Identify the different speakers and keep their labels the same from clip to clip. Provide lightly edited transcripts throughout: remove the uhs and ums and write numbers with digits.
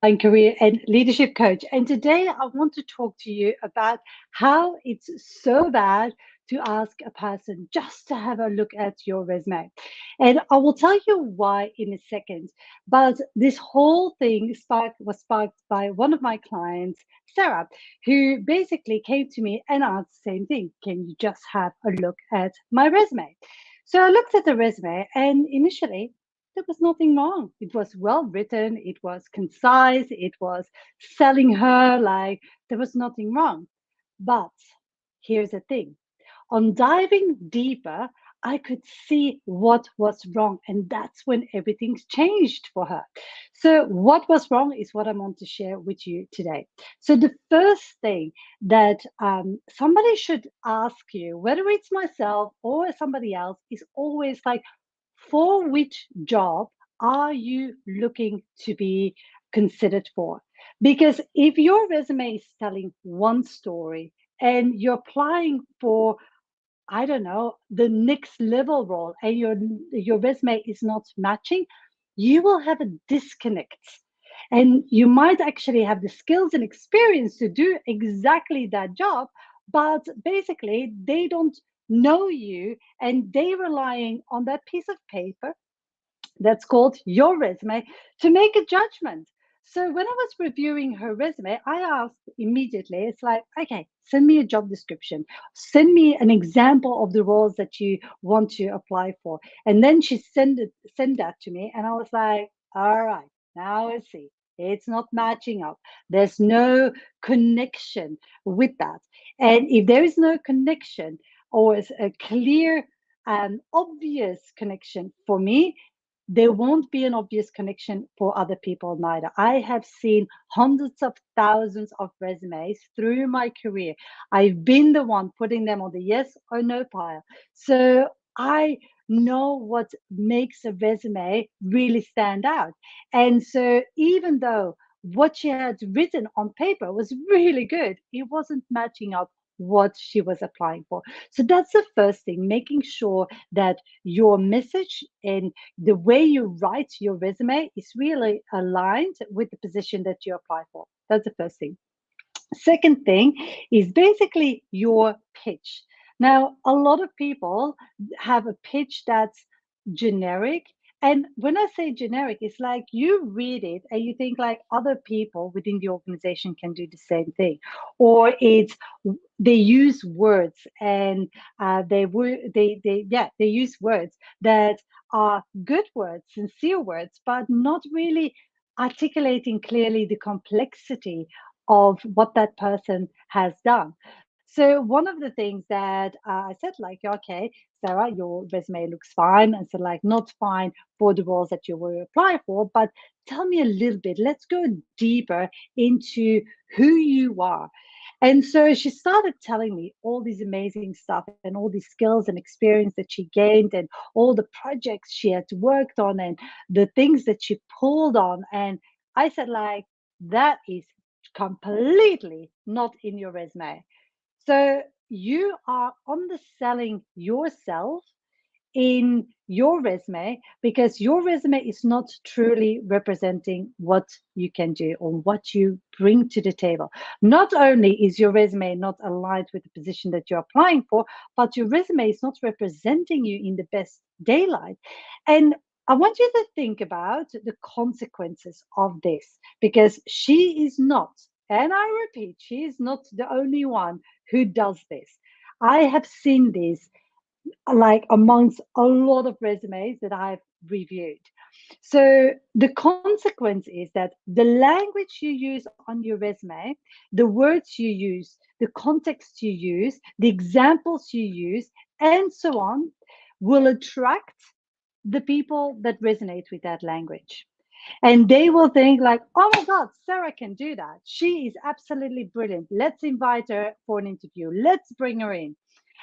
Speaker 1: and career and leadership coach. And today I want to talk to you about how it's so bad to ask a person just to have a look at your resume. And I will tell you why in a second. But this whole thing was sparked by one of my clients, Sarah, who basically came to me and asked the same thing. Can you just have a look at my resume? So I looked at the resume, and initially there was nothing wrong. It was well written, it was concise, it was selling her like there was nothing wrong. But here's the thing, on diving deeper, I could see what was wrong, and that's when everything's changed for her. So, what was wrong is what I want to share with you today. So, the first thing that somebody should ask you, whether it's myself or somebody else, is always like, for which job are you looking to be considered for? Because if your resume is telling one story and you're applying for, I don't know, the next level role, and your resume is not matching, you will have a disconnect. And you might actually have the skills and experience to do exactly that job, but basically they don't know you, and they relying on that piece of paper that's called your resume to make a judgment. So when I was reviewing her resume, I asked immediately, it's like, okay, send me a job description, send me an example of the roles that you want to apply for. And then she sent that to me, and I was like, all right, now I see. It's not matching up. There's no connection with that. And if there is no connection, or is a clear and obvious connection for me, there won't be an obvious connection for other people neither. I have seen hundreds of thousands of resumes through my career. I've been the one putting them on the yes or no pile. So I know what makes a resume really stand out. And so even though what she had written on paper was really good, it wasn't matching up what she was applying for. So that's the first thing, making sure that your message and the way you write your resume is really aligned with the position that you apply for. That's the first thing. Second thing is basically your pitch. Now, a lot of people have a pitch that's generic. And when I say generic, it's like you read it and you think like other people within the organization can do the same thing. Or it's they use words, and they use words that are good words, sincere words, but not really articulating clearly the complexity of what that person has done. So one of the things that I said, like, okay, Sarah, your resume looks fine, and so like not fine for the roles that you will apply for, but tell me a little bit. Let's go deeper into who you are. And so she started telling me all these amazing stuff and all these skills and experience that she gained, and all the projects she had worked on, and the things that she pulled on. And I said, like, that is completely not in your resume. So you are underselling yourself in your resume, because your resume is not truly representing what you can do or what you bring to the table. Not only is your resume not aligned with the position that you're applying for, but your resume is not representing you in the best daylight. And I want you to think about the consequences of this, because she is not, and I repeat, she is not the only one who does this. I have seen this like amongst a lot of resumes that I've reviewed. So the consequence is that the language you use on your resume, the words you use, the context you use, the examples you use, and so on, will attract the people that resonate with that language. And they will think like, oh my God, Sarah can do that. She is absolutely brilliant. Let's invite her for an interview. Let's bring her in.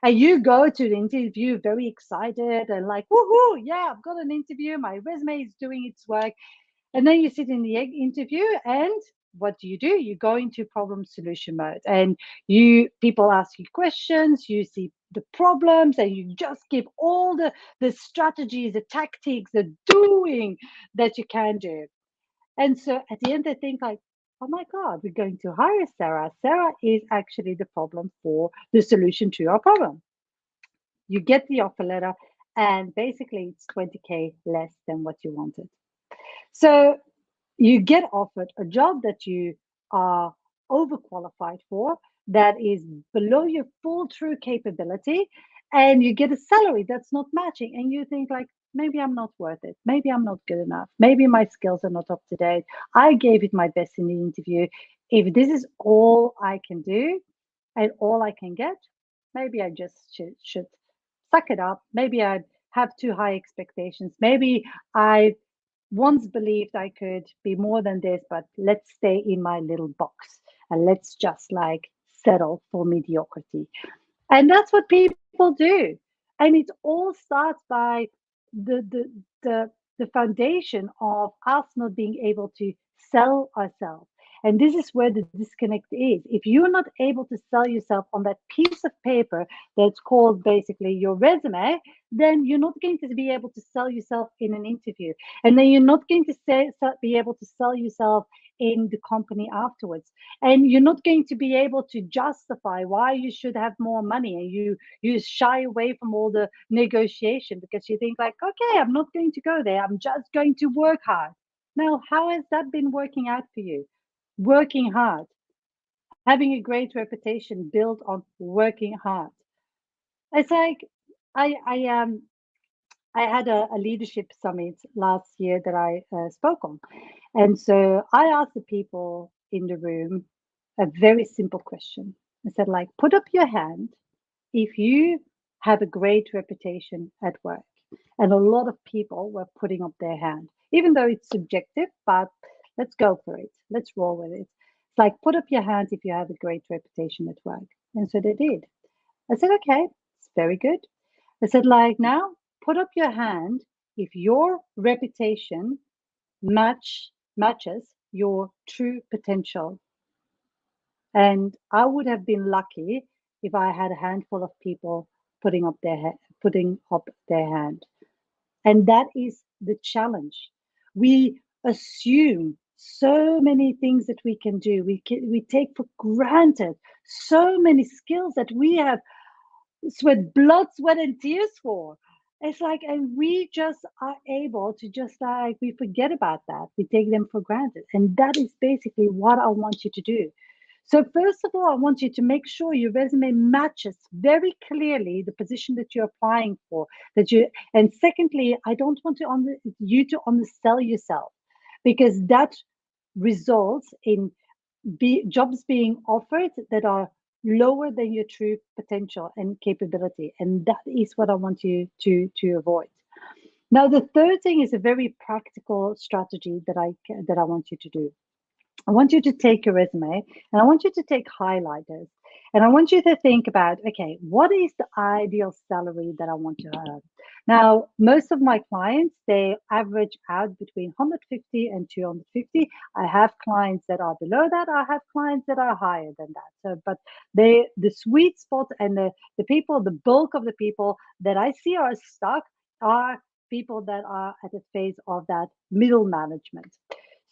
Speaker 1: And you go to the interview very excited and like, woohoo, yeah, I've got an interview. My resume is doing its work. And then you sit in the interview, and what do? You go into problem solution mode, and you people ask you questions, you see the problems, and you just give all the strategies, the tactics, the doing that you can do. And so at the end, they think like, oh my God, we're going to hire Sarah. Sarah is actually the problem for the solution to your problem. You get the offer letter, and basically it's 20K less than what you wanted. So you get offered a job that you are overqualified for, that is below your full true capability, and you get a salary that's not matching, and you think like, maybe I'm not worth it, maybe I'm not good enough, maybe my skills are not up to date, I gave it my best in the interview. If this is all I can do and all I can get, maybe I just should suck it up. Maybe I have too high expectations. Maybe I once believed I could be more than this, but let's stay in my little box and let's just like settle for mediocrity. And that's what people do. And it all starts by the the the the foundation of us not being able to sell ourselves. And this is where the disconnect is. If you're not able to sell yourself on that piece of paper that's called basically your resume, then you're not going to be able to sell yourself in an interview. And then you're not going to be able to sell yourself in the company afterwards, and you're not going to be able to justify why you should have more money, and you shy away from all the negotiation because you think like, okay, I'm not going to go there, I'm just going to work hard. Now, how has that been working out for you? Working hard, having a great reputation built on working hard. It's like I I had a leadership summit last year that I spoke on. And so I asked the people in the room a very simple question. I said, like, put up your hand if you have a great reputation at work. And a lot of people were putting up their hand, even though it's subjective, but let's go for it. Let's roll with it. It's like, put up your hand if you have a great reputation at work. And so they did. I said, okay, it's very good. I said, like, now put up your hand if your reputation matches your true potential. And I would have been lucky if I had a handful of people putting up their hand. And that is the challenge. We assume so many things that we can do. We take for granted so many skills that we have sweat blood, sweat, and tears for. It's like, and we just are able to just like, we forget about that. We take them for granted. And that is basically what I want you to do. So, first of all, I want you to make sure your resume matches very clearly the position that you're applying for. And secondly, I don't want you to undersell yourself, because that results in jobs being offered that are lower than your true potential and capability, and that is what I want you to avoid. Now, the third thing is a very practical strategy that I want you to do. I want you to take your resume and I want you to take highlighters, and I want you to think about, okay, what is the ideal salary that I want to earn? Now, most of my clients, they average out between 150 and 250. I have clients that are below that. I have clients that are higher than that. So, but the sweet spot and the people, the bulk of the people that I see are stuck are people that are at the phase of that middle management.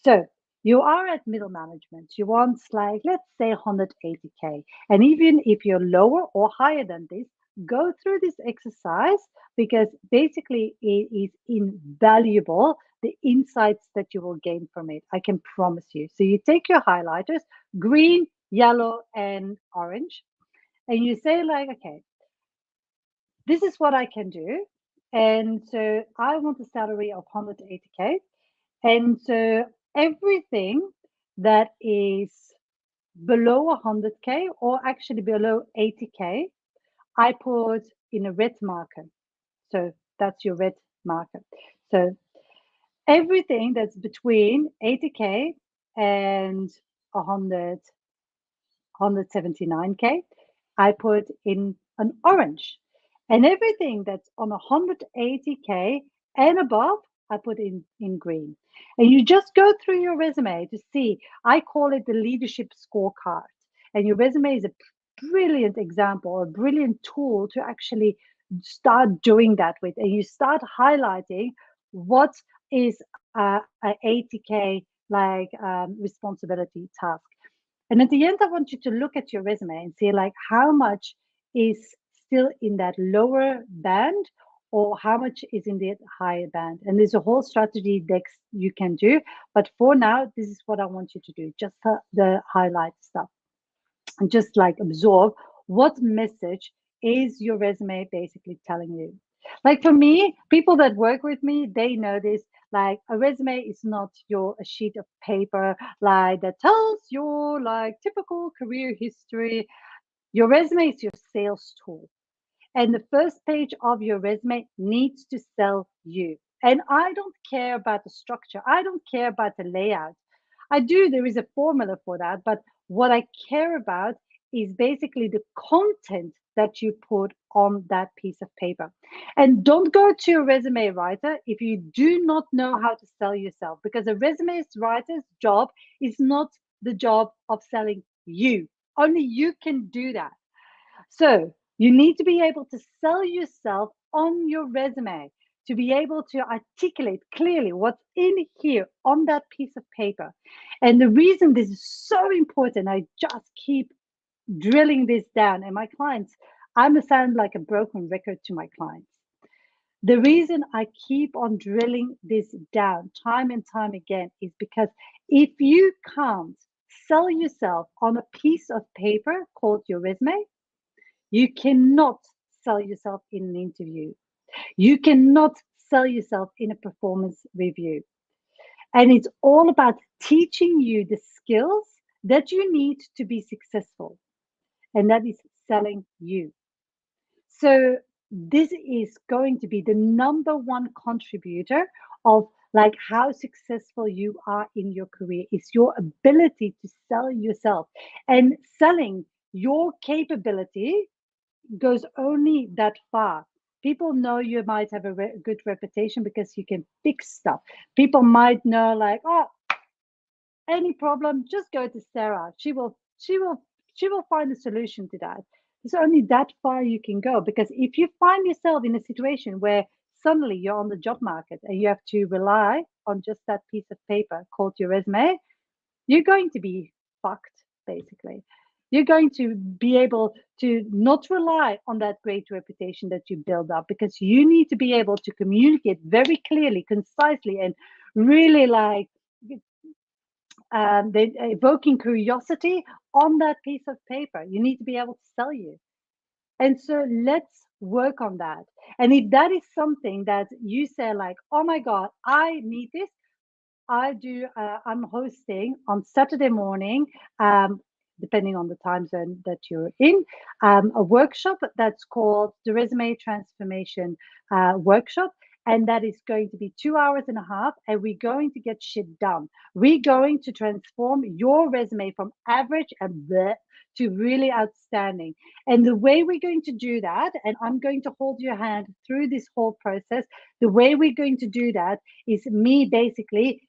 Speaker 1: So you are at middle management. You want like, let's say 180K. And even if you're lower or higher than this, go through this exercise, because basically it is invaluable, the insights that you will gain from it. I can promise you. So you take your highlighters, green, yellow, and orange, and you say like, okay, this is what I can do. And so I want a salary of 180K. And so everything that is below 100K or actually below 80K, I put in a red marker. So that's your red marker. So everything that's between 80K and 100, 179K, I put in an orange. And everything that's on 180K and above, I put in green. And you just go through your resume to see, I call it the leadership scorecard. And your resume is a brilliant example, a brilliant tool to actually start doing that with. And you start highlighting what is a 80K like responsibility task. And at the end, I want you to look at your resume and see like how much is still in that lower band or how much is in the higher band. And there's a whole strategy decks you can do. But for now, this is what I want you to do, just the highlight stuff and just like absorb what message is your resume basically telling you. Like for me, people that work with me, they know this. Like a resume is not your a sheet of paper like that tells your like typical career history. Your resume is your sales tool. And the first page of your resume needs to sell you. And I don't care about the structure. I don't care about the layout. I do, there is a formula for that. But what I care about is basically the content that you put on that piece of paper. And don't go to a resume writer if you do not know how to sell yourself, because a resume writer's job is not the job of selling you. Only you can do that. So you need to be able to sell yourself on your resume, to be able to articulate clearly what's in here on that piece of paper. And the reason this is so important, I just keep drilling this down. And my clients, I'm a sound like a broken record to my clients. The reason I keep on drilling this down time and time again is because if you can't sell yourself on a piece of paper called your resume, you cannot sell yourself in an interview. You cannot sell yourself in a performance review. And it's all about teaching you the skills that you need to be successful. And that is selling you. So this is going to be the number one contributor of like how successful you are in your career is your ability to sell yourself, and selling your capability goes only that far. People know you might have a good reputation because you can fix stuff. People might know, like, oh, any problem, just go to Sarah. She will find a solution to that. There's only that far you can go, because if you find yourself in a situation where suddenly you're on the job market and you have to rely on just that piece of paper called your resume, you're going to be fucked, basically. You're going to be able to not rely on that great reputation that you build up, because you need to be able to communicate very clearly, concisely, and really like evoking curiosity on that piece of paper. You need to be able to sell you. And so let's work on that. And if that is something that you say, like, oh my God, I need this, I'm hosting on Saturday morning, depending on the time zone that you're in, a workshop that's called the Resume Transformation Workshop. And that is going to be 2 hours and a half, and we're going to get shit done. We're going to transform your resume from average and bleh to really outstanding. And the way we're going to do that, and I'm going to hold your hand through this whole process, the way we're going to do that is me basically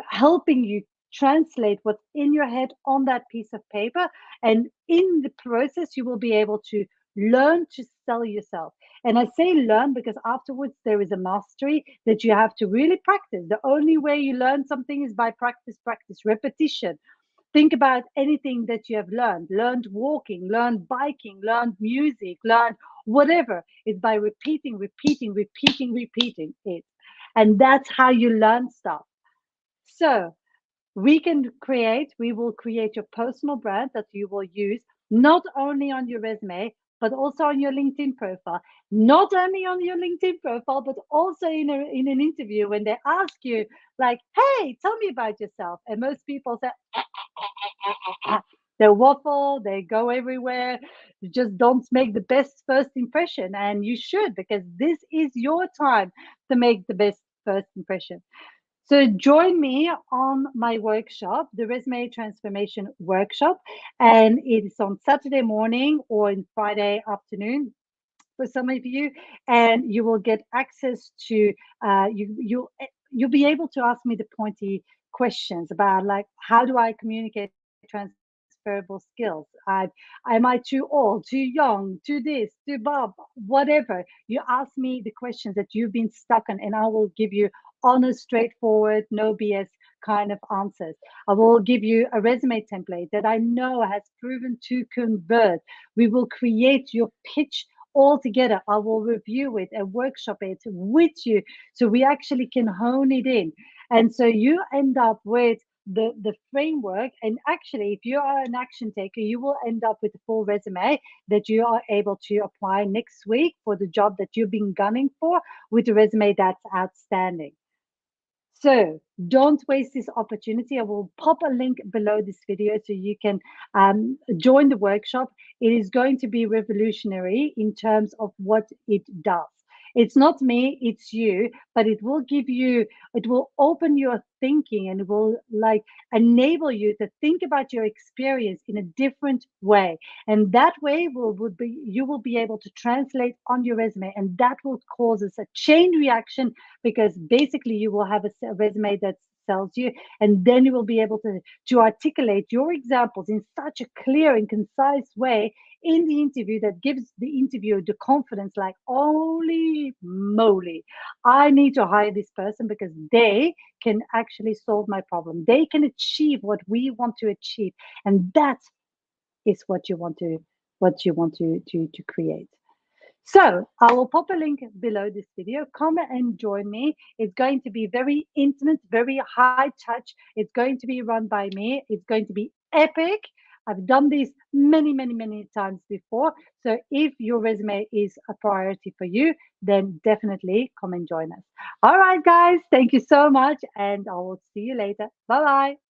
Speaker 1: helping you translate what's in your head on that piece of paper. And in the process, you will be able to learn to sell yourself. And I say learn because afterwards there is a mastery that you have to really practice. The only way you learn something is by practice, practice, repetition. Think about anything that you have learned walking, learned biking, learned music, learned whatever. It's by repeating, repeating, repeating, repeating it. And that's how you learn stuff. So we will create your personal brand that you will use not only on your resume, but also on your LinkedIn profile. Not only on your LinkedIn profile, but also in an interview when they ask you, like, hey, tell me about yourself. And most people say, they waffle, they go everywhere. You just don't make the best first impression. And you should, because this is your time to make the best first impression. So join me on my workshop, the Resume Transformation Workshop, and it is on Saturday morning or on Friday afternoon for some of you, and you will get access to you'll be able to ask me the pointy questions about, like, how do I communicate transferable skills? Am I too old, too young, too this, too Bob, whatever? You ask me the questions that you've been stuck on, and I will give you honest, straightforward, no BS kind of answers. I will give you a resume template that I know has proven to convert. We will create your pitch all together. I will review it and workshop it with you so we actually can hone it in. And so you end up with the framework. And actually, if you are an action taker, you will end up with a full resume that you are able to apply next week for the job that you've been gunning for with a resume that's outstanding. So don't waste this opportunity. I will pop a link below this video so you can join the workshop. It is going to be revolutionary in terms of what it does. It's not me, it's you, but it will give you, it will open your thinking and it will like enable you to think about your experience in a different way. And that way will be you will be able to translate on your resume, and that will cause us a chain reaction because basically you will have a resume that sells you, and then you will be able to articulate your examples in such a clear and concise way in the interview that gives the interviewer the confidence like, holy moly, I need to hire this person because they can actually solve my problem, they can achieve what we want to achieve. And that is what you want to create. So I will pop a link below this video. Come and join me. It's going to be very intimate, very high touch. It's going to be run by me. It's going to be epic. I've done this many, many, many times before. So if your resume is a priority for you, then definitely come and join us. All right, guys. Thank you so much. And I will see you later. Bye bye.